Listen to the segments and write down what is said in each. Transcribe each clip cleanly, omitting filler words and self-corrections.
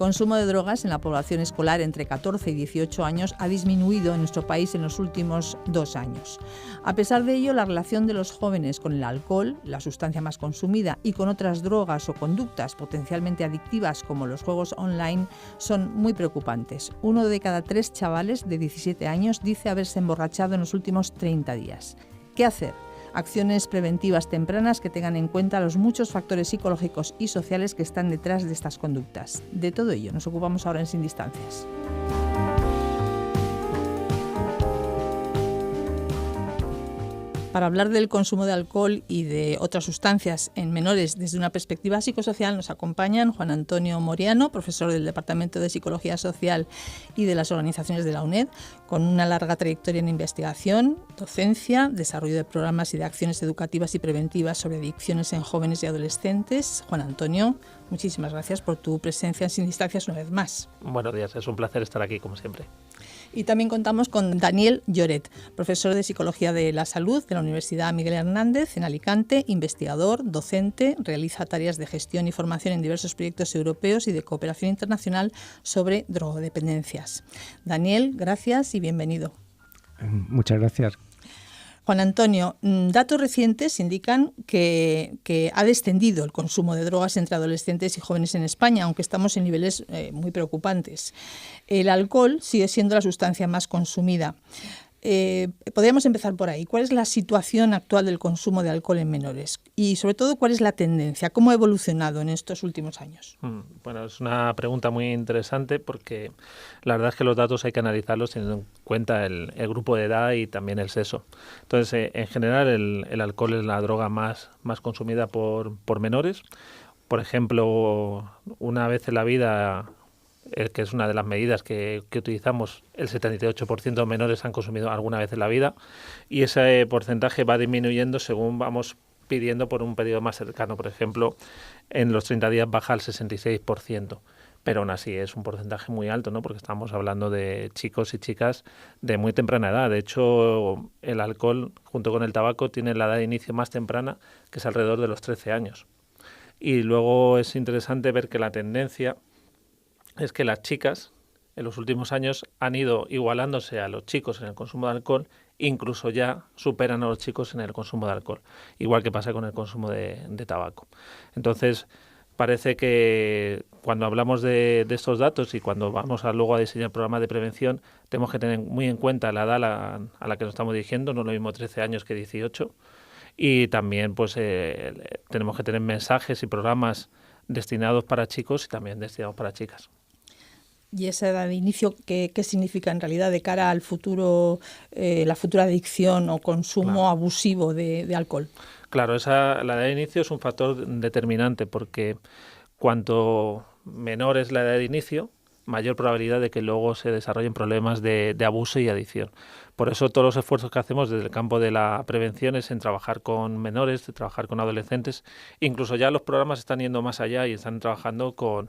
consumo de drogas en la población escolar entre 14 y 18 años ha disminuido en nuestro país en los últimos 2 años. A pesar de ello, la relación de los jóvenes con el alcohol, la sustancia más consumida, y con otras drogas o conductas potencialmente adictivas como los juegos online son muy preocupantes. 1 de cada 3 chavales de 17 años dice haberse emborrachado en los últimos 30 días. ¿Qué hacer? Acciones preventivas tempranas que tengan en cuenta los muchos factores psicológicos y sociales que están detrás de estas conductas. De todo ello nos ocupamos ahora en Sin Distancias. Para hablar del consumo de alcohol y de otras sustancias en menores desde una perspectiva psicosocial nos acompañan Juan Antonio Moriano, profesor del Departamento de Psicología Social y de las Organizaciones de la UNED, con una larga trayectoria en investigación, docencia, desarrollo de programas y de acciones educativas y preventivas sobre adicciones en jóvenes y adolescentes. Juan Antonio, muchísimas gracias por tu presencia en Sin Distancias una vez más. Buenos días, es un placer estar aquí como siempre. Y también contamos con Daniel Lloret, profesor de Psicología de la Salud de la Universidad Miguel Hernández en Alicante, investigador, docente, realiza tareas de gestión y formación en diversos proyectos europeos y de cooperación internacional sobre drogodependencias. Daniel, gracias y bienvenido. Muchas gracias. Juan Antonio, datos recientes indican que ha descendido el consumo de drogas entre adolescentes y jóvenes en España, aunque estamos en niveles muy preocupantes. El alcohol sigue siendo la sustancia más consumida. Podríamos empezar por ahí. ¿Cuál es la situación actual del consumo de alcohol en menores? Y sobre todo, ¿cuál es la tendencia? ¿Cómo ha evolucionado en estos últimos años? Bueno, es una pregunta muy interesante porque la verdad es que los datos hay que analizarlos teniendo en cuenta el grupo de edad y también el sexo. Entonces, en general, el alcohol es la droga más consumida por menores. Por ejemplo, una vez en la vida, que es una de las medidas que utilizamos, el 78% de menores han consumido alguna vez en la vida y ese porcentaje va disminuyendo según vamos pidiendo por un periodo más cercano. Por ejemplo, en los 30 días baja al 66%, pero aún así es un porcentaje muy alto, ¿no? Porque estamos hablando de chicos y chicas de muy temprana edad. De hecho, el alcohol junto con el tabaco tiene la edad de inicio más temprana, que es alrededor de los 13 años. Y luego es interesante ver que la tendencia es que las chicas en los últimos años han ido igualándose a los chicos en el consumo de alcohol, incluso ya superan a los chicos en el consumo de alcohol, igual que pasa con el consumo de tabaco. Entonces, parece que cuando hablamos de estos datos y cuando vamos luego a diseñar programas de prevención, tenemos que tener muy en cuenta la edad a la que nos estamos dirigiendo, no es lo mismo 13 años que 18, y también pues tenemos que tener mensajes y programas destinados para chicos y también destinados para chicas. ¿Y esa edad de inicio qué significa en realidad de cara al futuro, la futura adicción o consumo abusivo de alcohol? Claro, la edad de inicio es un factor determinante porque cuanto menor es la edad de inicio, mayor probabilidad de que luego se desarrollen problemas de abuso y adicción. Por eso todos los esfuerzos que hacemos desde el campo de la prevención es en trabajar con menores, de trabajar con adolescentes. Incluso ya los programas están yendo más allá y están trabajando con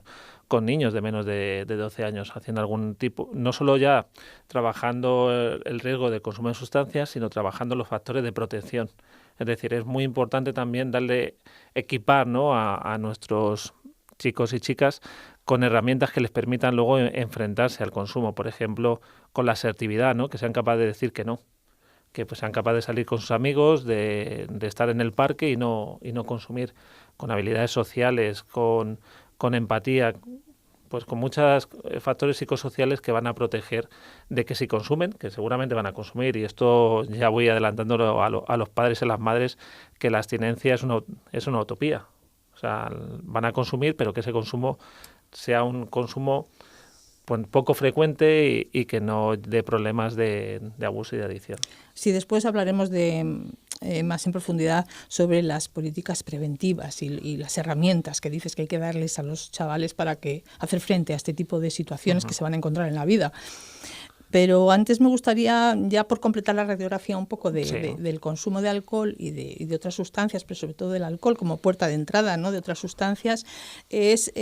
niños de menos de 12 años, haciendo algún tipo, no solo ya trabajando el riesgo de consumo de sustancias, sino trabajando los factores de protección. Es decir, es muy importante también equipar, ¿no?, a nuestros chicos y chicas con herramientas que les permitan luego enfrentarse al consumo. Por ejemplo, con la asertividad, ¿no?, que sean capaces de decir que no, que pues sean capaces de salir con sus amigos, de estar en el parque y no consumir, con habilidades sociales, con empatía, pues con muchos factores psicosociales que van a proteger de que si consumen, que seguramente van a consumir, y esto ya voy adelantándolo a los padres y a las madres, que la abstinencia es una utopía. O sea, van a consumir, pero que ese consumo sea un consumo pues, poco frecuente y que no dé problemas de abuso y de adicción. Sí, después hablaremos más en profundidad sobre las políticas preventivas y las herramientas que dices que hay que darles a los chavales para hacer frente a este tipo de situaciones que se van a encontrar en la vida. Pero antes me gustaría, ya por completar la radiografía un poco del consumo de alcohol y de otras sustancias, pero sobre todo del alcohol como puerta de entrada, ¿no?, de otras sustancias, es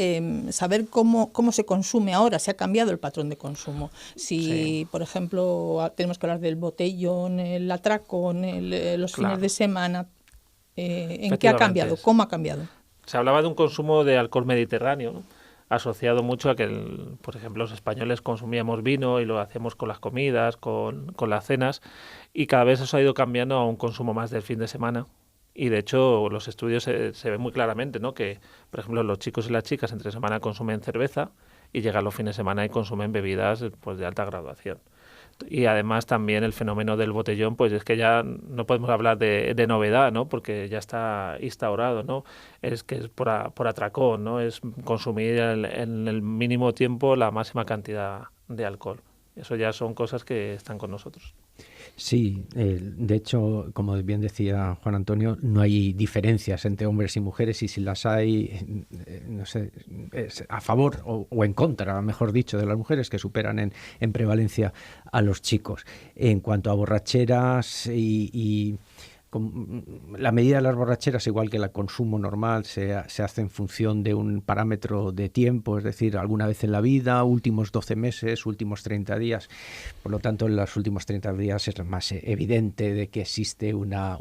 saber cómo se consume ahora, si ha cambiado el patrón de consumo. Si, por ejemplo, tenemos que hablar del botellón, el atracón, los fines de semana, ¿en qué ha cambiado? ¿Cómo ha cambiado? Se hablaba de un consumo de alcohol mediterráneo, ¿no? asociado mucho a que, por ejemplo, los españoles consumíamos vino y lo hacíamos con las comidas, con las cenas, y cada vez eso ha ido cambiando a un consumo más del fin de semana. Y de hecho los estudios se ven muy claramente, ¿no? Que, por ejemplo, los chicos y las chicas entre semana consumen cerveza y llegan los fines de semana y consumen bebidas pues de alta graduación. Y además también el fenómeno del botellón, pues es que ya no podemos hablar de novedad, ¿no? Porque ya está instaurado, ¿no? Es que es por atracón, ¿no? Es consumir en el mínimo tiempo la máxima cantidad de alcohol. Eso ya son cosas que están con nosotros. Sí, de hecho, como bien decía Juan Antonio, no hay diferencias entre hombres y mujeres, y si las hay, no sé, es a favor o en contra, mejor dicho, de las mujeres, que superan en prevalencia a los chicos. En cuanto a borracheras la medida de las borracheras, igual que el consumo normal, se hace en función de un parámetro de tiempo, es decir, alguna vez en la vida, últimos 12 meses, últimos 30 días. Por lo tanto, en los últimos 30 días es más evidente de que existe una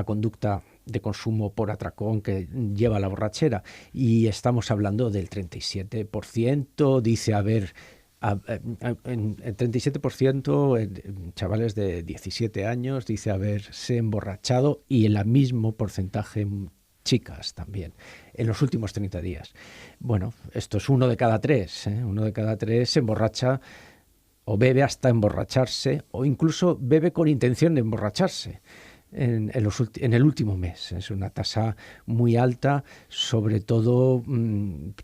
conducta de consumo por atracón que lleva a la borrachera. Y estamos hablando del 37%, dice haber... En 37% chavales de 17 años dice haberse emborrachado, y el mismo porcentaje chicas también en los últimos 30 días. Bueno, esto es 1 de cada 3, ¿eh? 1 de cada 3 se emborracha o bebe hasta emborracharse, o incluso bebe con intención de emborracharse en el último mes. Es una tasa muy alta, sobre todo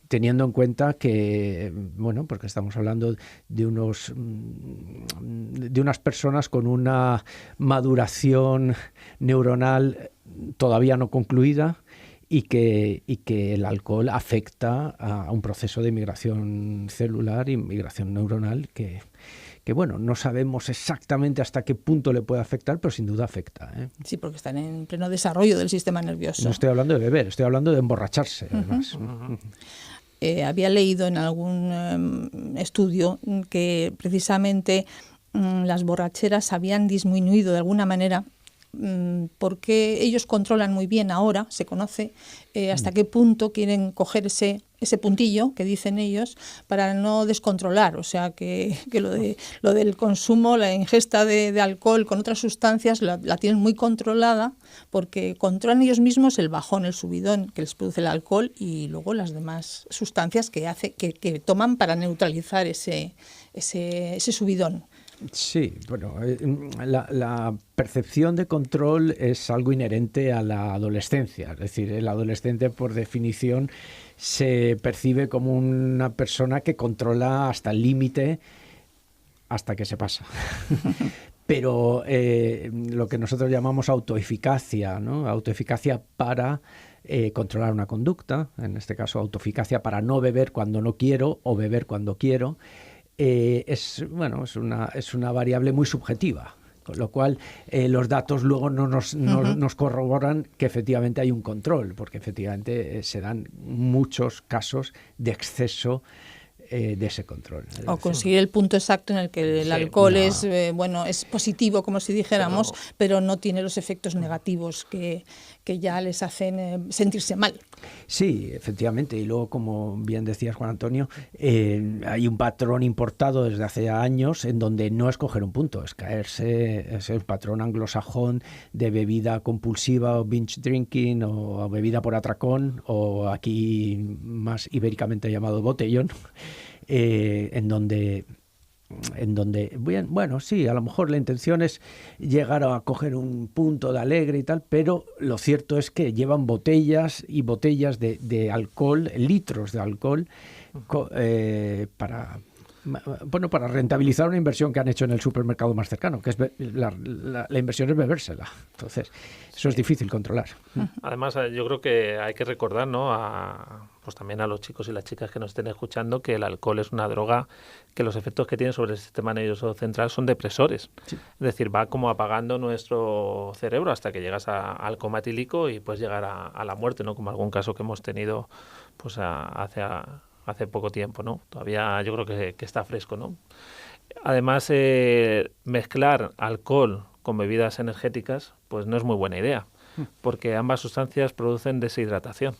teniendo en cuenta que, bueno, porque estamos hablando de unas personas con una maduración neuronal todavía no concluida, y que el alcohol afecta a un proceso de migración celular y migración neuronal que bueno, no sabemos exactamente hasta qué punto le puede afectar, pero sin duda afecta, ¿eh? Sí, porque están en pleno desarrollo del sistema nervioso. No estoy hablando de beber, estoy hablando de emborracharse, además. Había leído en algún estudio que precisamente las borracheras habían disminuido de alguna manera, porque ellos controlan muy bien ahora, se conoce, hasta qué punto quieren coger ese puntillo que dicen ellos para no descontrolar. O sea, que lo del consumo, la ingesta de alcohol con otras sustancias la tienen muy controlada, porque controlan ellos mismos el bajón, el subidón que les produce el alcohol, y luego las demás sustancias que toman para neutralizar ese subidón. Sí, bueno, la percepción de control es algo inherente a la adolescencia. Es decir, el adolescente, por definición, se percibe como una persona que controla hasta el límite, hasta que se pasa. Pero lo que nosotros llamamos autoeficacia, ¿no? Autoeficacia para controlar una conducta, en este caso autoeficacia para no beber cuando no quiero o beber cuando quiero. Es una variable muy subjetiva, con lo cual los datos luego no nos corroboran que efectivamente hay un control, porque efectivamente se dan muchos casos de exceso de ese control. O conseguir el punto exacto en el que el alcohol es positivo, como si dijéramos, pero no tiene los efectos negativos que ya les hacen sentirse mal. Sí, efectivamente. Y luego, como bien decías, Juan Antonio, hay un patrón importado desde hace años en donde no es coger un punto, es caerse, es el patrón anglosajón de bebida compulsiva o binge drinking o bebida por atracón, o aquí más ibéricamente llamado botellón, en donde, bueno, sí, a lo mejor la intención es llegar a coger un punto de alegre y tal, pero lo cierto es que llevan botellas y botellas de alcohol, litros de alcohol, para rentabilizar una inversión que han hecho en el supermercado más cercano, que es la inversión es bebérsela. Entonces, eso es difícil controlar. Además, yo creo que hay que recordar, ¿no?, pues también a los chicos y las chicas que nos estén escuchando, que el alcohol es una droga que los efectos que tiene sobre el sistema nervioso central son depresores. Sí. Es decir, va como apagando nuestro cerebro hasta que llegas al coma etílico y puedes llegar a la muerte, ¿no?, como algún caso que hemos tenido pues hace poco tiempo, ¿no? Todavía yo creo que está fresco, ¿no? Además, mezclar alcohol con bebidas energéticas pues no es muy buena idea, porque ambas sustancias producen deshidratación.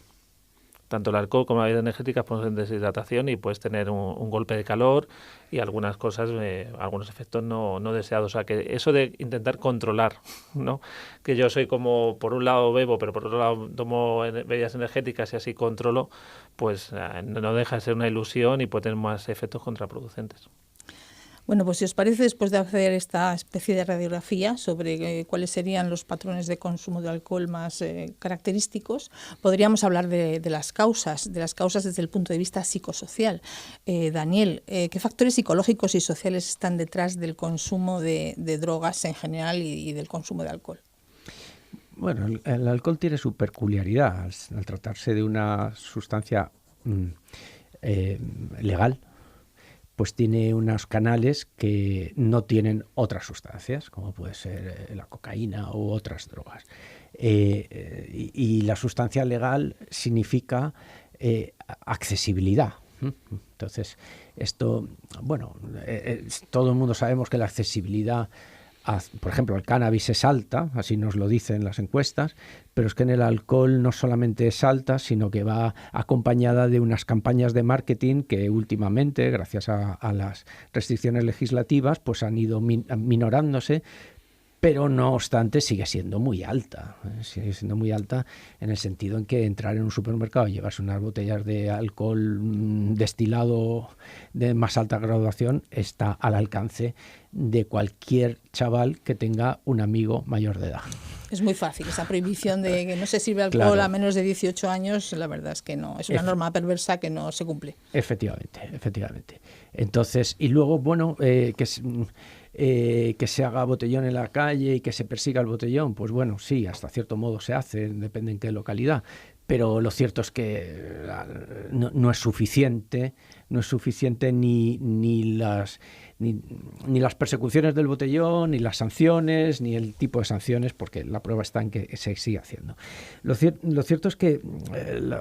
Tanto el alcohol como la bebida energética pueden ser deshidratación y puedes tener un golpe de calor y algunas cosas, algunos efectos no deseados. O sea, que eso de intentar controlar, ¿no? Que yo soy como, por un lado bebo, pero por otro lado tomo bebidas energéticas y así controlo, pues no deja de ser una ilusión y puede tener más efectos contraproducentes. Bueno, pues si os parece, después de hacer esta especie de radiografía sobre cuáles serían los patrones de consumo de alcohol más característicos, podríamos hablar de las causas desde el punto de vista psicosocial. Daniel, ¿qué factores psicológicos y sociales están detrás del consumo de drogas en general y del consumo de alcohol? Bueno, el alcohol tiene su peculiaridad al tratarse de una sustancia legal. Pues tiene unos canales que no tienen otras sustancias, como puede ser la cocaína u otras drogas. Y la sustancia legal significa accesibilidad. Entonces, esto, bueno, todo el mundo sabemos que la accesibilidad, por ejemplo, el cannabis es alta, así nos lo dicen las encuestas, pero es que en el alcohol no solamente es alta, sino que va acompañada de unas campañas de marketing que últimamente, gracias a las restricciones legislativas, pues han ido minorándose, pero no obstante sigue siendo muy alta. Sigue siendo muy alta en el sentido en que entrar en un supermercado y llevarse unas botellas de alcohol destilado de más alta graduación está al alcance de cualquier chaval que tenga un amigo mayor de edad. Es muy fácil, esa prohibición de que no se sirve alcohol a menos de 18 años, la verdad es que no, es una norma perversa que no se cumple. Efectivamente. Entonces, y luego, bueno, que se haga botellón en la calle y que se persiga el botellón, pues bueno, sí, hasta cierto modo se hace, depende en qué localidad, pero lo cierto es que no es suficiente, ni las persecuciones del botellón, ni las sanciones, ni el tipo de sanciones, porque la prueba está en que se sigue haciendo. Lo cierto es que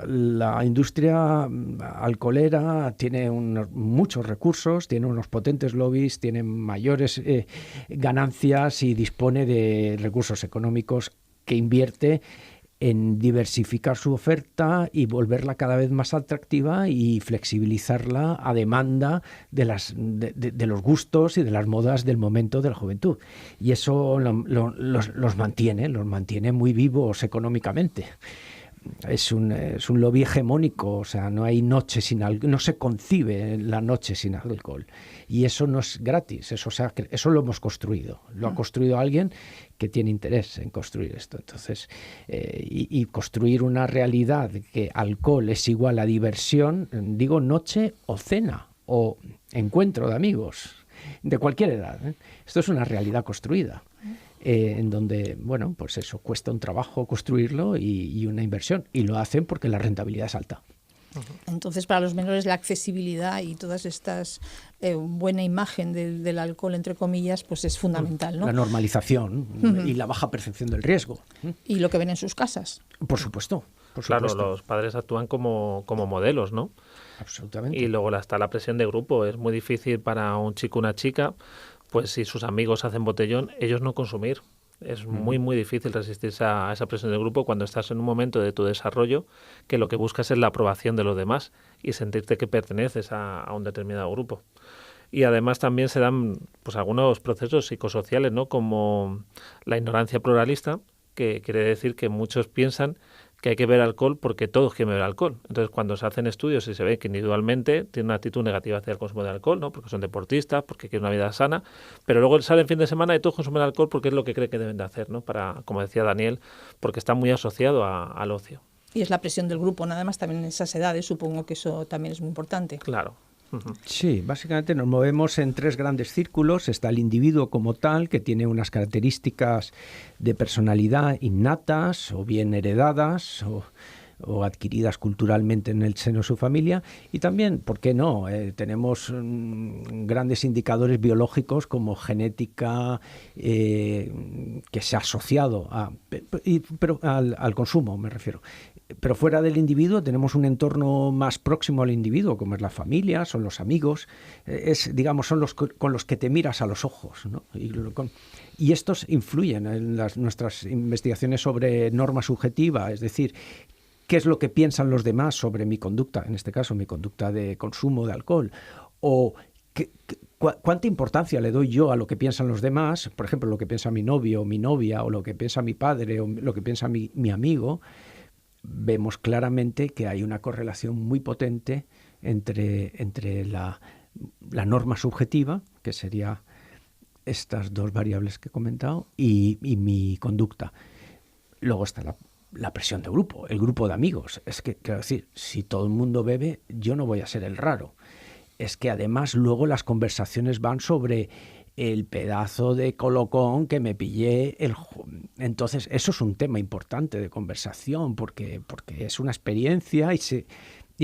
la industria alcoholera tiene muchos recursos, tiene unos potentes lobbies, tiene mayores ganancias y dispone de recursos económicos que invierte en diversificar su oferta y volverla cada vez más atractiva y flexibilizarla a demanda de los gustos y de las modas del momento de la juventud. Y eso los mantiene muy vivos económicamente. Es un lobby hegemónico, o sea, no hay noche sin alcohol, no se concibe la noche sin alcohol. Y eso no es gratis, eso lo hemos construido. Lo ha construido alguien que tiene interés en construir esto. Entonces, y construir una realidad de que alcohol es igual a diversión, digo noche o cena o encuentro de amigos de cualquier edad. Esto es una realidad construida. En donde, bueno, pues eso cuesta un trabajo construirlo y una inversión. Y lo hacen porque la rentabilidad es alta. Entonces, para los menores, la accesibilidad y todas estas buena imagen del alcohol, entre comillas, pues es fundamental, ¿no? La normalización y la baja percepción del riesgo. Y lo que ven en sus casas. Por supuesto. Claro, los padres actúan como modelos, ¿no? Absolutamente. Y luego está la presión de grupo. Es muy difícil para un chico o una chica, pues si sus amigos hacen botellón, ellos no consumir. Es muy, muy difícil resistirse a esa presión de grupo cuando estás en un momento de tu desarrollo que lo que buscas es la aprobación de los demás y sentirte que perteneces a un determinado grupo. Y además también se dan pues algunos procesos psicosociales, ¿no? Como la ignorancia pluralista, que quiere decir que muchos piensan que hay que beber alcohol porque todos quieren beber alcohol. Entonces, cuando se hacen estudios y se ve que individualmente tienen una actitud negativa hacia el consumo de alcohol, ¿no? Porque son deportistas, porque quieren una vida sana, pero luego salen fin de semana y todos consumen alcohol porque es lo que creen que deben de hacer, ¿no? Para, como decía Daniel, porque está muy asociado al ocio. Y es la presión del grupo, nada más, también en esas edades, supongo que eso también es muy importante. Claro. Sí, básicamente nos movemos en tres grandes círculos. Está el individuo como tal, que tiene unas características de personalidad innatas o bien heredadas o adquiridas culturalmente en el seno de su familia. Y también, ¿por qué no? Tenemos grandes indicadores biológicos como genética que se ha asociado pero al consumo, me refiero. Pero fuera del individuo tenemos un entorno más próximo al individuo, como es la familia, son los amigos, son los con los que te miras a los ojos, ¿no? Y estos influyen en nuestras investigaciones sobre norma subjetiva, es decir, qué es lo que piensan los demás sobre mi conducta, en este caso mi conducta de consumo de alcohol, o cuánta importancia le doy yo a lo que piensan los demás, por ejemplo, lo que piensa mi novio o mi novia, o lo que piensa mi padre o lo que piensa mi amigo, vemos claramente que hay una correlación muy potente entre la norma subjetiva, que sería estas dos variables que he comentado, y mi conducta. Luego está la presión de grupo, el grupo de amigos. Es que, quiero decir, si todo el mundo bebe, yo no voy a ser el raro. Es que además luego las conversaciones van sobre el pedazo de colocón que me pillé. Entonces, eso es un tema importante de conversación, porque es una experiencia y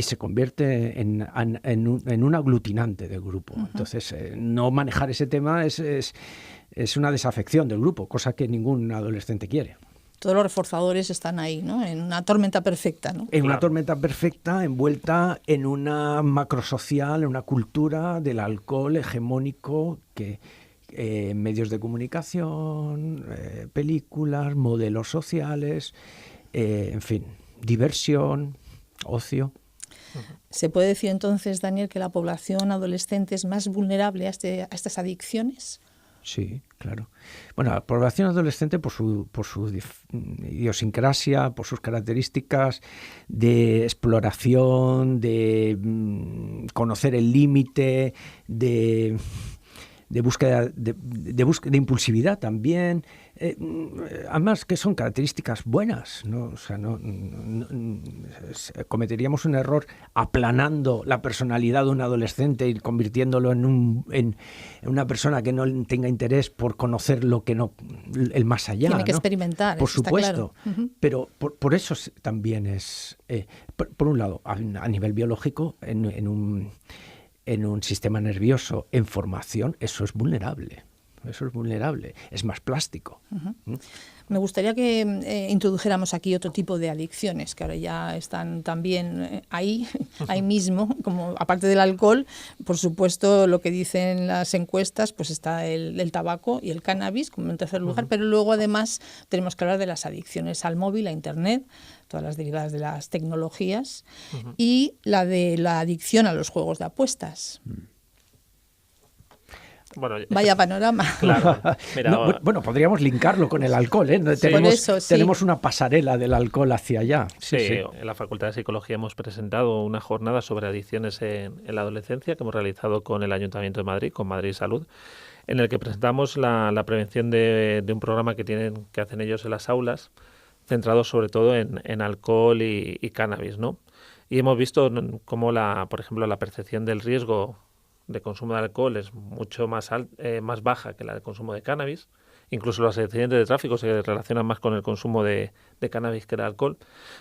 se convierte en un aglutinante del grupo. Uh-huh. Entonces, no manejar ese tema es una desafección del grupo, cosa que ningún adolescente quiere. Todos los reforzadores están ahí, ¿no? En una tormenta perfecta, ¿no? En una tormenta perfecta, envuelta en una macrosocial, en una cultura del alcohol hegemónico que medios de comunicación, películas, modelos sociales, en fin, diversión, ocio. ¿Se puede decir entonces, Daniel, que la población adolescente es más vulnerable a estas adicciones? Sí, claro. Bueno, la población adolescente por su idiosincrasia, por sus características de exploración, de conocer el límite, de búsqueda, de impulsividad también, además que son características buenas, ¿no? O sea, no cometeríamos un error aplanando la personalidad de un adolescente y convirtiéndolo en una persona que no tenga interés por conocer lo que no, el más allá. Tiene que ¿no? experimentar, por supuesto, claro. Uh-huh. Pero por eso también es, por un lado, a nivel biológico, en un sistema nervioso en formación, eso es vulnerable. Es más plástico. Uh-huh. Me gustaría que introdujéramos aquí otro tipo de adicciones que ahora ya están también ahí mismo, como aparte del alcohol, por supuesto lo que dicen las encuestas, pues está el tabaco y el cannabis como en tercer lugar, pero luego además tenemos que hablar de las adicciones al móvil, a internet, todas las derivadas de las tecnologías, y la de la adicción a los juegos de apuestas. Bueno, vaya panorama. Claro. Mira, bueno, podríamos linkarlo con el alcohol, ¿eh? Sí. Tenemos una pasarela del alcohol hacia allá. Sí. En la Facultad de Psicología hemos presentado una jornada sobre adicciones en la adolescencia que hemos realizado con el Ayuntamiento de Madrid, con Madrid Salud, en el que presentamos la prevención de un programa que hacen ellos en las aulas, centrado sobre todo en alcohol y cannabis, ¿no? Y hemos visto cómo, por ejemplo, la percepción del riesgo de consumo de alcohol es mucho más baja que la de consumo de cannabis. Incluso los accidentes de tráfico se relacionan más con el consumo de cannabis que de alcohol.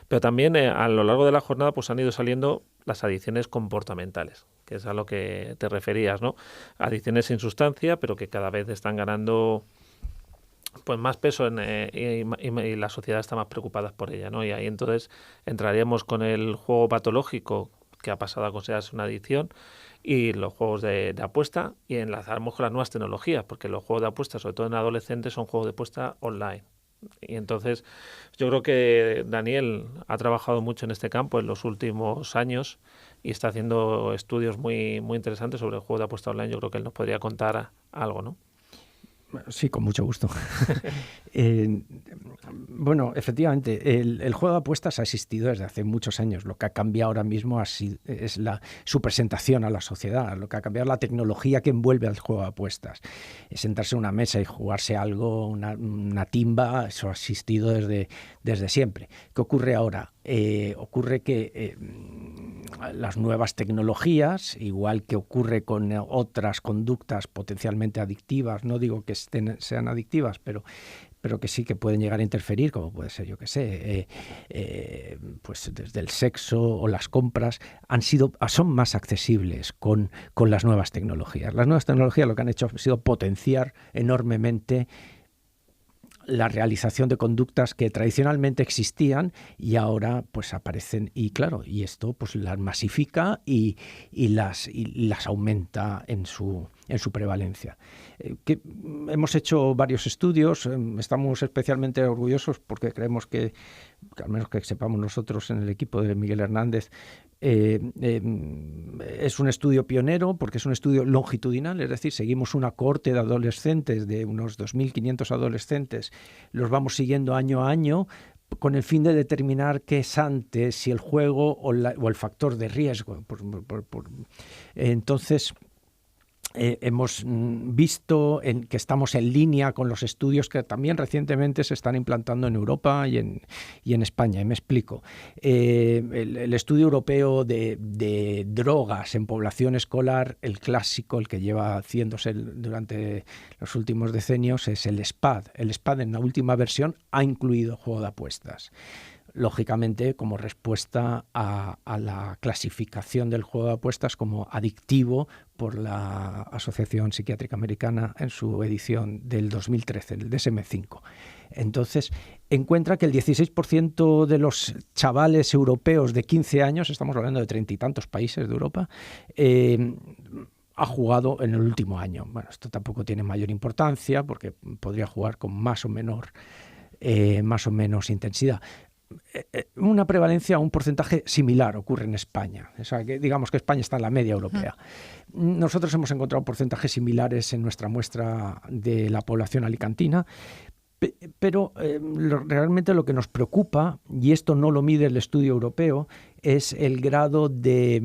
Pero también a lo largo de la jornada pues han ido saliendo las adicciones comportamentales, que es a lo que te referías, ¿no? Adicciones sin sustancia, pero que cada vez están ganando pues más peso y la sociedad está más preocupada por ella, ¿no? Y ahí entonces entraríamos con el juego patológico, que ha pasado a considerarse una adicción, y los juegos de apuesta, y enlazamos con las nuevas tecnologías, porque los juegos de apuesta, sobre todo en adolescentes, son juegos de apuesta online. Y entonces yo creo que Daniel ha trabajado mucho en este campo en los últimos años y está haciendo estudios muy, muy interesantes sobre el juego de apuesta online. Yo creo que él nos podría contar algo, ¿no? Sí, con mucho gusto. Bueno, efectivamente, el juego de apuestas ha existido desde hace muchos años. Lo que ha cambiado ahora mismo es su presentación a la sociedad. Lo que ha cambiado es la tecnología que envuelve al juego de apuestas. Es sentarse en una mesa y jugarse algo, una timba, eso ha existido desde siempre. ¿Qué ocurre ahora? Ocurre que las nuevas tecnologías, igual que ocurre con otras conductas potencialmente adictivas, no digo que sean adictivas, pero que sí que pueden llegar a interferir, como puede ser, yo qué sé, pues desde el sexo o las compras, son más accesibles con las nuevas tecnologías. Las nuevas tecnologías lo que han hecho ha sido potenciar enormemente la realización de conductas que tradicionalmente existían y ahora pues aparecen, y claro, y esto pues las masifica y las aumenta en su prevalencia. Hemos hecho varios estudios, estamos especialmente orgullosos porque creemos que al menos que sepamos nosotros en el equipo de Miguel Hernández, es un estudio pionero porque es un estudio longitudinal, es decir, seguimos una cohorte de adolescentes, de unos 2.500 adolescentes, los vamos siguiendo año a año con el fin de determinar qué es antes, si el juego o el factor de riesgo. Entonces, hemos visto que estamos en línea con los estudios que también recientemente se están implantando en Europa y en España. Y me explico. El estudio europeo de drogas en población escolar, el clásico, el que lleva haciéndose durante los últimos decenios, es el SPAD. El SPAD en la última versión ha incluido juego de apuestas. Lógicamente, como respuesta a la clasificación del juego de apuestas como adictivo por la Asociación Psiquiátrica Americana en su edición del 2013, el DSM-5. Entonces, encuentra que el 16% de los chavales europeos de 15 años, estamos hablando de 30 y tantos países de Europa, ha jugado en el último año. Bueno, esto tampoco tiene mayor importancia porque podría jugar con más o menos intensidad. Una prevalencia, un porcentaje similar ocurre en España. O sea, que digamos que España está en la media europea. Nosotros hemos encontrado porcentajes similares en nuestra muestra de la población alicantina, pero realmente lo que nos preocupa, y esto no lo mide el estudio europeo, es el grado de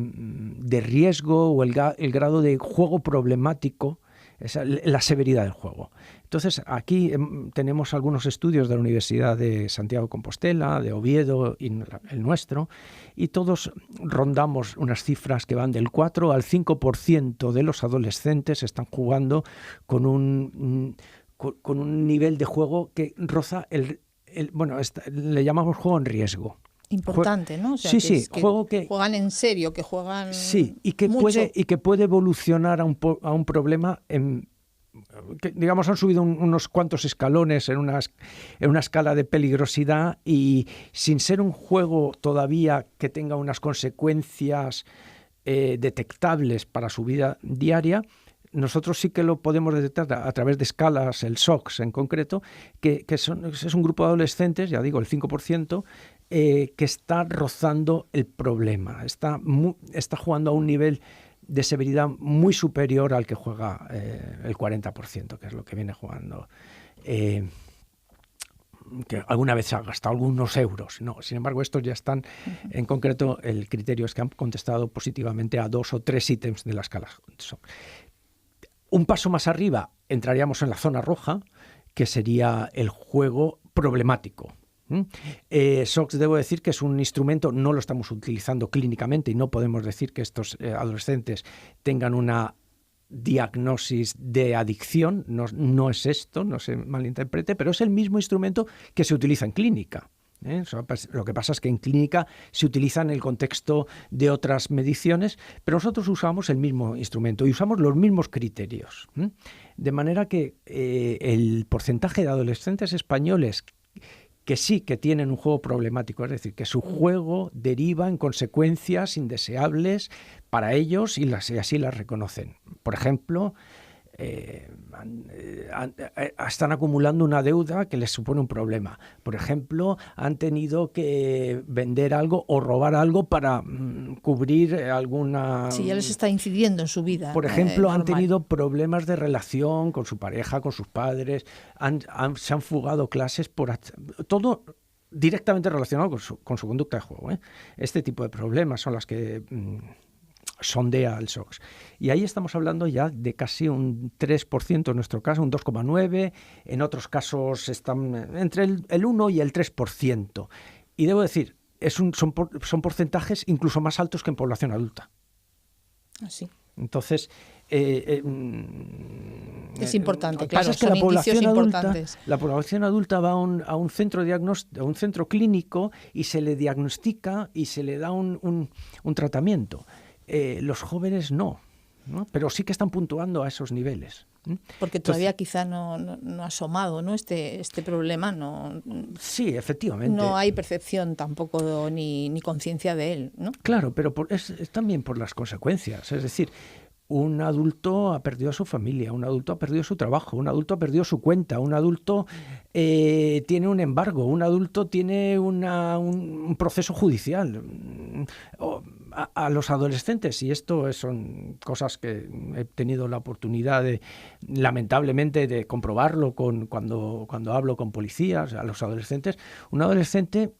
riesgo o el grado de juego problemático, la severidad del juego. Entonces, aquí tenemos algunos estudios de la Universidad de Santiago de Compostela, de Oviedo y el nuestro, y todos rondamos unas cifras que van del 4 al 5% de los adolescentes están jugando con un nivel de juego que roza le llamamos juego en riesgo. Importante, ¿no? O sea, sí, juego que juegan en serio, que juegan y que mucho. puede evolucionar a un problema que, digamos, han subido unos cuantos escalones en una escala de peligrosidad, y sin ser un juego todavía que tenga unas consecuencias detectables para su vida diaria, nosotros sí que lo podemos detectar a través de escalas, el SOX en concreto, que es un grupo de adolescentes, ya digo, el 5%, que está rozando el problema, está jugando a un nivel de severidad muy superior al que juega el 40%, que es lo que viene jugando, que alguna vez ha gastado algunos euros. No, sin embargo, estos ya están, en concreto, el criterio es que han contestado positivamente a 2 o 3 ítems de la escala. Un paso más arriba entraríamos en la zona roja, que sería el juego problemático. SOX, debo decir que es un instrumento, no lo estamos utilizando clínicamente y no podemos decir que estos adolescentes tengan una diagnosis de adicción, no es esto, no se malinterprete, pero es el mismo instrumento que se utiliza en clínica. Lo que pasa es que en clínica se utiliza en el contexto de otras mediciones, pero nosotros usamos el mismo instrumento y usamos los mismos criterios. De manera que el porcentaje de adolescentes españoles que sí que tienen un juego problemático, es decir, que su juego deriva en consecuencias indeseables para ellos y así las reconocen. Por ejemplo, están acumulando una deuda que les supone un problema. Por ejemplo, han tenido que vender algo o robar algo para cubrir alguna... Sí, ya les está incidiendo en su vida. Por ejemplo, han tenido problemas de relación con su pareja, con sus padres, se han fugado clases todo directamente relacionado con su conducta de juego. Este tipo de problemas son las que... sondea el SOX. Y ahí estamos hablando ya de casi un 3% en nuestro caso, un 2,9%, en otros casos están entre el 1 y el 3%. Y debo decir, son porcentajes incluso más altos que en población adulta. Así. Entonces, es importante, claro, es que son indicios importantes. La población adulta va a un centro diagnóstico, a un centro clínico, y se le diagnostica y se le da un tratamiento. Los jóvenes no, pero sí que están puntuando a esos niveles. Porque todavía quizá no ha asomado, ¿no? Este problema, sí, efectivamente. No hay percepción tampoco ni conciencia de él, ¿no? Claro, pero es también por las consecuencias. Es decir, un adulto ha perdido a su familia, un adulto ha perdido su trabajo, un adulto ha perdido su cuenta, un adulto tiene un embargo, un adulto tiene un proceso judicial. A los adolescentes, y esto son cosas que he tenido la oportunidad lamentablemente de comprobarlo cuando hablo con policías, a los adolescentes, un adolescente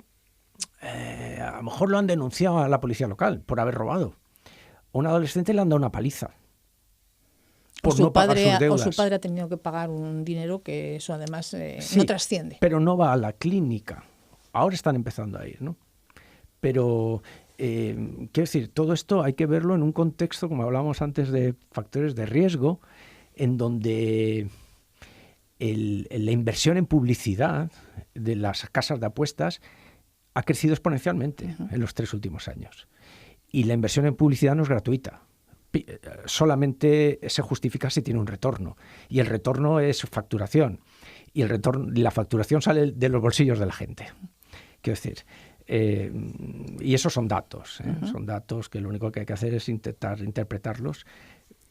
a lo mejor lo han denunciado a la policía local por haber robado. A un adolescente le han dado una paliza. O su padre ha tenido que pagar un dinero que eso además no trasciende. Pero no va a la clínica. Ahora están empezando a ir, ¿no? Pero, quiero decir, todo esto hay que verlo en un contexto, como hablábamos antes, de factores de riesgo, en donde la inversión en publicidad de las casas de apuestas ha crecido exponencialmente en los 3 últimos años. Y la inversión en publicidad no es gratuita. Solamente se justifica si tiene un retorno. Y el retorno es facturación. Y la facturación sale de los bolsillos de la gente. Quiero decir, y esos son datos. Son datos que lo único que hay que hacer es intentar interpretarlos.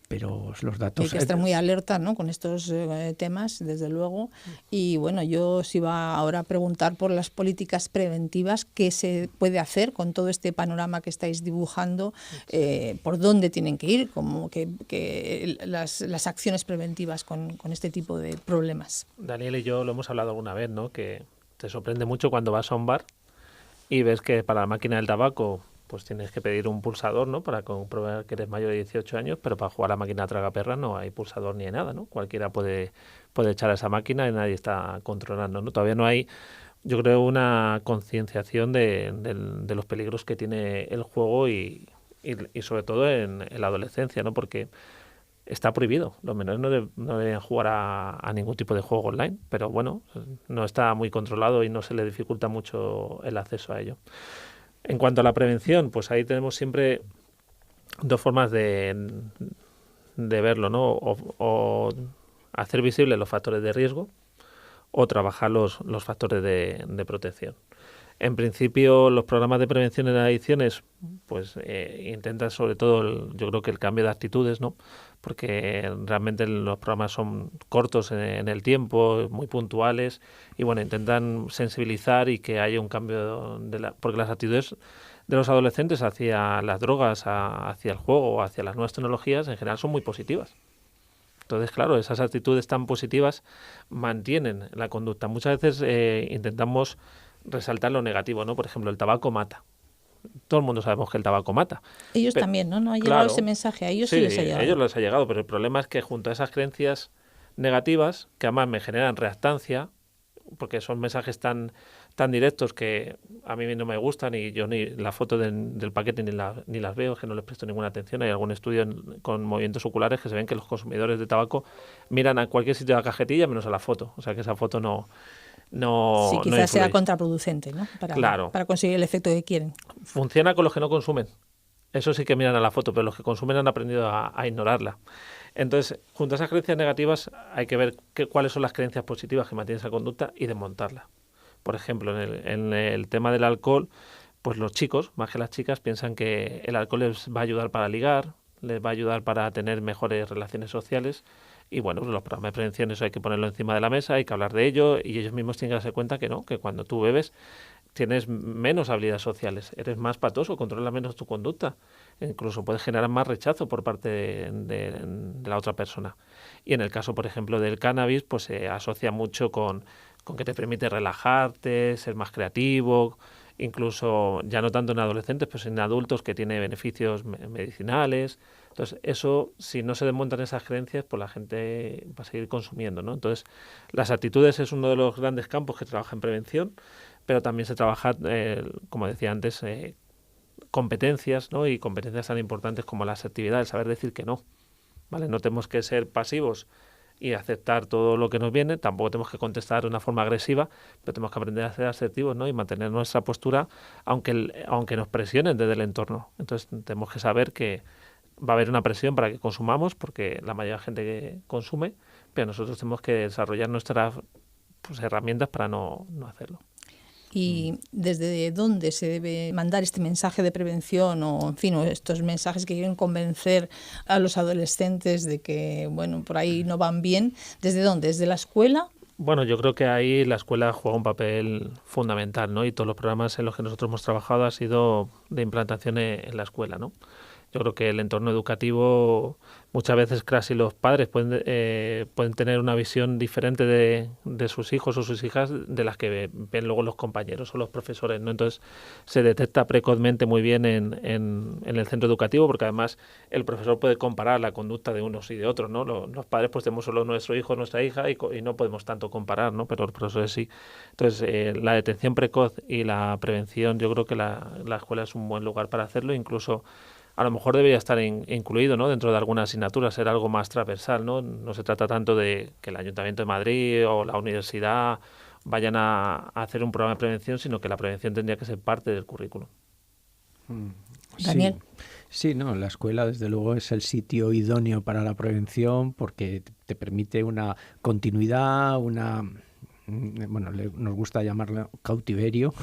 Pero los datos... Hay que estar muy alerta, ¿no?, con estos temas, desde luego. Y bueno, yo os iba ahora a preguntar por las políticas preventivas, qué se puede hacer con todo este panorama que estáis dibujando, por dónde tienen que ir, como que las acciones preventivas con este tipo de problemas. Daniel y yo lo hemos hablado alguna vez, ¿no?, que te sorprende mucho cuando vas a un bar y ves que para la máquina del tabaco pues tienes que pedir un pulsador, ¿no?, para comprobar que eres mayor de 18 años, pero para jugar a la máquina tragaperras no hay pulsador ni hay nada, ¿no? Cualquiera puede echar a esa máquina y nadie está controlando, ¿no? Todavía no hay, yo creo, una concienciación de los peligros que tiene el juego y sobre todo en la adolescencia, ¿no? Porque está prohibido. Los menores no deben jugar a ningún tipo de juego online, pero bueno, no está muy controlado y no se le dificulta mucho el acceso a ello. En cuanto a la prevención, pues ahí tenemos siempre 2 formas de verlo, ¿no? O hacer visibles los factores de riesgo o trabajar los factores de protección. En principio, los programas de prevención en adicciones pues intentan sobre todo, yo creo que el cambio de actitudes, ¿no? Porque realmente los programas son cortos en el tiempo, muy puntuales y bueno, intentan sensibilizar y que haya un cambio porque las actitudes de los adolescentes hacia las drogas, hacia el juego, hacia las nuevas tecnologías en general son muy positivas. Entonces, claro, esas actitudes tan positivas mantienen la conducta. Muchas veces intentamos resaltar lo negativo, ¿no? Por ejemplo, el tabaco mata. Todo el mundo sabemos que el tabaco mata. Ellos también, ¿no? ¿No ha llegado ese mensaje? A ellos sí les ha llegado. A ellos les ha llegado, pero el problema es que junto a esas creencias negativas, que además me generan reactancia, porque son mensajes tan directos que a mí no me gustan y yo ni la foto del paquete ni las veo, que no les presto ninguna atención. Hay algún estudio con movimientos oculares que se ven que los consumidores de tabaco miran a cualquier sitio de la cajetilla menos a la foto. O sea que esa foto no sí, quizás sea contraproducente, ¿no? Para conseguir el efecto que quieren. Funciona con los que no consumen. Eso sí que miran a la foto, pero los que consumen han aprendido a ignorarla. Entonces, junto a esas creencias negativas hay que ver cuáles son las creencias positivas que mantienen esa conducta y desmontarla. Por ejemplo, en el tema del alcohol, pues los chicos, más que las chicas, piensan que el alcohol les va a ayudar para ligar, les va a ayudar para tener mejores relaciones sociales. Y bueno, pues los programas de prevención, eso hay que ponerlo encima de la mesa, hay que hablar de ello y ellos mismos tienen que darse cuenta que no, que cuando tú bebes tienes menos habilidades sociales, eres más patoso, controlas menos tu conducta, incluso puedes generar más rechazo por parte de la otra persona. Y en el caso, por ejemplo, del cannabis, pues se asocia mucho con que te permite relajarte, ser más creativo, incluso ya no tanto en adolescentes, pero en adultos, que tiene beneficios medicinales. Entonces, eso, si no se desmontan esas creencias, pues la gente va a seguir consumiendo, ¿no? Entonces, las actitudes es uno de los grandes campos que trabaja en prevención, pero también se trabaja, como decía antes, competencias, ¿no? Y competencias tan importantes como la asertividad, el saber decir que no, ¿vale? No tenemos que ser pasivos y aceptar todo lo que nos viene, tampoco tenemos que contestar de una forma agresiva, pero tenemos que aprender a ser asertivos, ¿no? Y mantener nuestra postura, aunque nos presionen desde el entorno. Entonces tenemos que saber que va a haber una presión para que consumamos, porque la mayoría de gente que consume, pero nosotros tenemos que desarrollar nuestras herramientas para no hacerlo. ¿Y desde dónde se debe mandar este mensaje de prevención o, en fin, o estos mensajes que quieren convencer a los adolescentes de que, bueno, por ahí no van bien? ¿Desde dónde? ¿Desde la escuela? Bueno, yo creo que ahí la escuela juega un papel fundamental, ¿no? Y todos los programas en los que nosotros hemos trabajado ha sido de implantación en la escuela, ¿no? Yo creo que el entorno educativo, muchas veces casi los padres pueden tener una visión diferente de sus hijos o sus hijas de las que ven luego los compañeros o los profesores, ¿no? Entonces se detecta precozmente muy bien en el centro educativo, porque además el profesor puede comparar la conducta de unos y de otros, ¿no? Los padres pues tenemos solo nuestro hijo o nuestra hija y no podemos tanto comparar, ¿no? Pero los profesores sí. Entonces la detención precoz y la prevención, yo creo que la escuela es un buen lugar para hacerlo, incluso a lo mejor debería estar incluido, ¿no?, dentro de alguna asignatura, ser algo más transversal, ¿no? No se trata tanto de que el Ayuntamiento de Madrid o la universidad vayan a hacer un programa de prevención, sino que la prevención tendría que ser parte del currículum. Daniel. Sí, no, la escuela desde luego es el sitio idóneo para la prevención porque te permite una continuidad, bueno, nos gusta llamarlo cautiverio,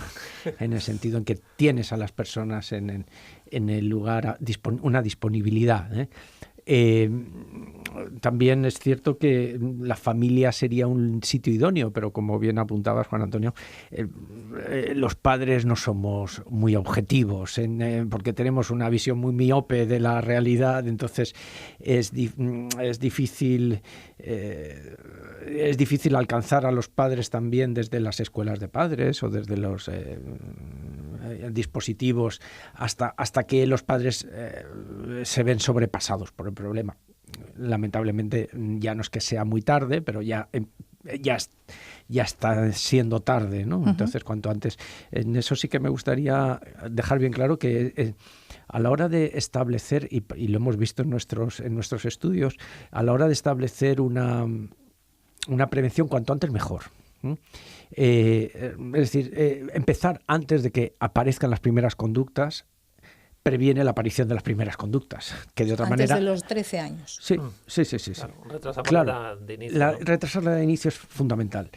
en el sentido en que tienes a las personas en el lugar una disponibilidad, ¿eh? También es cierto que la familia sería un sitio idóneo, pero como bien apuntabas, Juan Antonio, los padres no somos muy objetivos porque tenemos una visión muy miope de la realidad, entonces es difícil alcanzar a los padres también desde las escuelas de padres o desde los dispositivos hasta que los padres se ven sobrepasados por el problema. Lamentablemente ya no es que sea muy tarde, pero ya está siendo tarde, ¿no? Uh-huh. Entonces, cuanto antes. En eso sí que me gustaría dejar bien claro que a la hora de establecer, y lo hemos visto en nuestros estudios, a la hora de establecer una prevención cuanto antes mejor. Es decir, empezar antes de que aparezcan las primeras conductas previene la aparición de las primeras conductas, que de otra manera... Antes de los 13 años. Sí. Claro, la edad de inicio. Retrasar la edad de inicio es fundamental.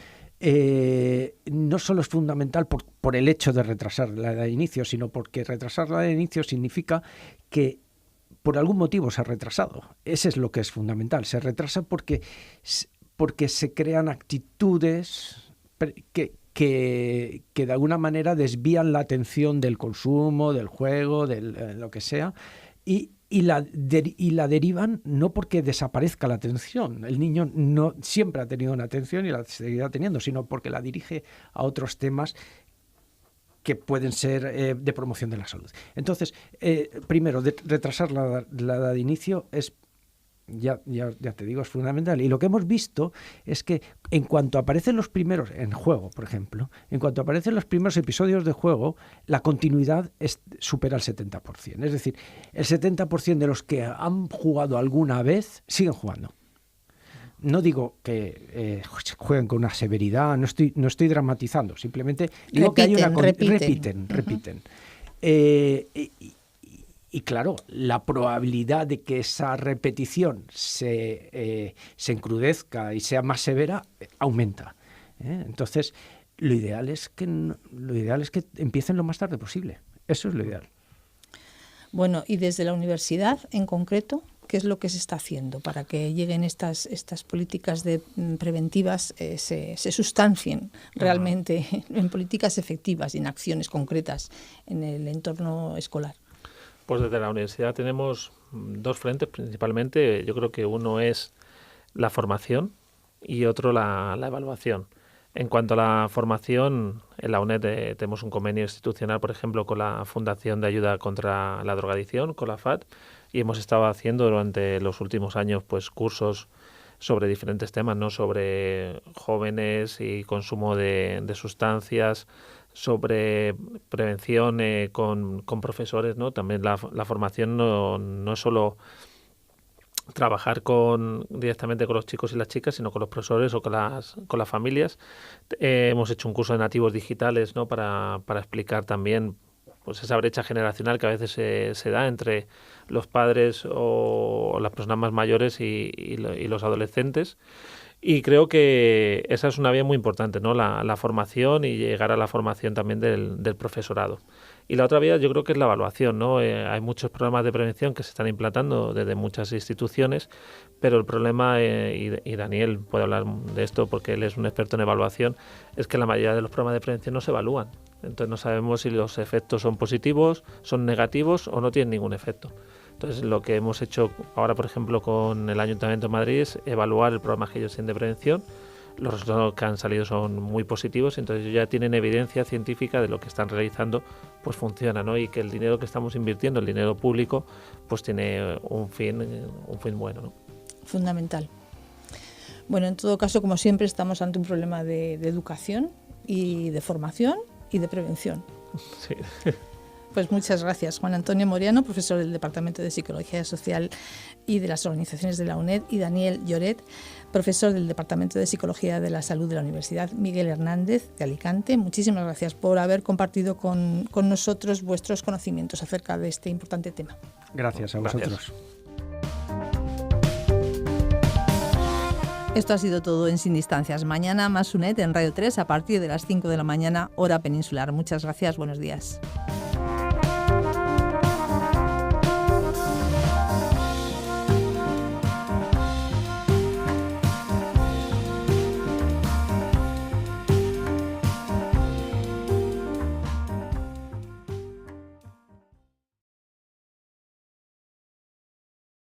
No solo es fundamental por el hecho de retrasar la edad de inicio, sino porque retrasar la edad de inicio significa que por algún motivo se ha retrasado. Ese es lo que es fundamental. Se retrasa porque se crean actitudes que de alguna manera desvían la atención del consumo, del juego, de lo que sea, y la derivan no porque desaparezca la atención. El niño no siempre ha tenido una atención y la seguirá teniendo, sino porque la dirige a otros temas que pueden ser de promoción de la salud. Entonces, primero, retrasar la edad de inicio es... Ya te digo, es fundamental. Y lo que hemos visto es que en cuanto aparecen los primeros, en juego, por ejemplo, en cuanto aparecen los primeros episodios de juego, la continuidad supera el 70%. Es decir, el 70% de los que han jugado alguna vez siguen jugando. No digo que jueguen con una severidad, no estoy dramatizando, simplemente digo que hay una... Repiten. Y claro, la probabilidad de que esa repetición se encrudezca y sea más severa aumenta. Entonces, lo ideal es que empiecen lo más tarde posible. Eso es lo ideal. Bueno, y desde la universidad en concreto, ¿qué es lo que se está haciendo para que lleguen estas políticas preventivas, se sustancien realmente en políticas efectivas y en acciones concretas en el entorno escolar? Pues desde la universidad tenemos dos frentes principalmente. Yo creo que uno es la formación y otro la evaluación. En cuanto a la formación, en la UNED tenemos un convenio institucional, por ejemplo, con la Fundación de Ayuda contra la Drogadicción, con la FAD, y hemos estado haciendo durante los últimos años pues cursos sobre diferentes temas, ¿no? Sobre jóvenes y consumo de sustancias, sobre prevención con profesores, ¿no? También la formación no es solo trabajar directamente con los chicos y las chicas, sino con los profesores o con las familias. Hemos hecho un curso de nativos digitales, ¿no? para explicar también pues esa brecha generacional que a veces se da entre los padres o las personas más mayores y los adolescentes. Y creo que esa es una vía muy importante, ¿no? La formación y llegar a la formación también del profesorado. Y la otra vía yo creo que es la evaluación, ¿no? Hay muchos programas de prevención que se están implantando desde muchas instituciones, pero el problema, y Daniel puede hablar de esto porque él es un experto en evaluación, es que la mayoría de los programas de prevención no se evalúan. Entonces no sabemos si los efectos son positivos, son negativos o no tienen ningún efecto. Entonces, lo que hemos hecho ahora, por ejemplo, con el Ayuntamiento de Madrid es evaluar el programa que ellos tienen de prevención. Los resultados que han salido son muy positivos, entonces ellos ya tienen evidencia científica de lo que están realizando, pues funciona, ¿no? Y que el dinero que estamos invirtiendo, el dinero público, pues tiene un fin bueno, ¿no? Fundamental. Bueno, en todo caso, como siempre, estamos ante un problema de educación y de formación y de prevención. Sí. Pues muchas gracias, Juan Antonio Moriano, profesor del Departamento de Psicología Social y de las Organizaciones de la UNED, y Daniel Lloret, profesor del Departamento de Psicología de la Salud de la Universidad Miguel Hernández de Alicante. Muchísimas gracias por haber compartido con nosotros vuestros conocimientos acerca de este importante tema. Gracias a vosotros. Esto ha sido todo en Sin Distancias. Mañana más UNED en Radio 3 a partir de las 5 de la mañana, hora peninsular. Muchas gracias, buenos días.